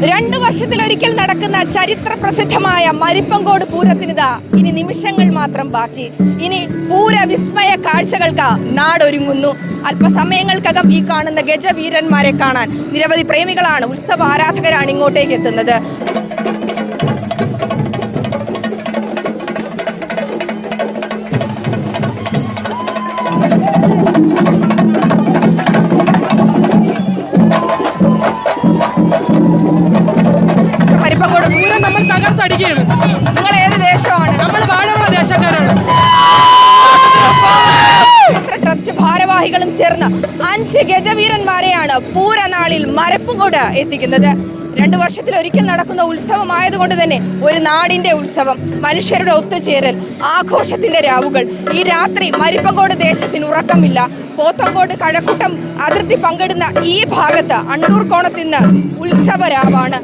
2 വർഷത്തിലൊരിക്കൽ നടക്കുന്ന ചരിത്ര പ്രസിദ്ധമായ മരിപ്പങ്കോട് പൂരത്തിനിതാ ഇനി നിമിഷങ്ങൾ മാത്രം ബാക്കി. ഇനി പൂര വിസ്മയ കാഴ്ചകൾക്ക് നാടൊരുങ്ങുന്നു. അല്പസമയങ്ങൾക്കകം ഈ കാണുന്ന ഗജവീരന്മാരെ കാണാൻ നിരവധി പ്രേമികളാണ്, ഉത്സവ ആരാധകരാണ് ഇങ്ങോട്ടേക്ക് എത്തുന്നത്. മരിപ്പങ്കോട് പൂരം നമ്മൾ തകർത്തടിക്കുകയാണ്. നിങ്ങൾ ഏത് ദേശമാണ്? നമ്മൾ വാഴവള ദേശക്കാരാണ്. ട്രസ്റ്റ് ഭാരവാഹികളും ചേർന്ന് 5 ഗജവീരന്മാരെയാണ് പൂരനാളിൽ മരിപ്പങ്കോട് എത്തിക്കുന്നത്. 2 വർഷത്തിലൊരിക്കൽ നടക്കുന്ന ഉത്സവമായതുകൊണ്ട് തന്നെ ഒരു നാടിന്റെ ഉത്സവം, മനുഷ്യരുടെ ഒത്തുചേരൽ, ആഘോഷത്തിന്റെ രാവുകൾ. ഈ രാത്രി മരിപ്പങ്കോട് ദേശത്തിന് ഉറക്കമില്ല. പോത്തങ്കോട് കഴക്കൂട്ടം അതിർത്തി പങ്കിടുന്ന ഈ ഭാഗത്ത് അണ്ടൂർ കോണത്തിന് ഉത്സവരാവാണ്.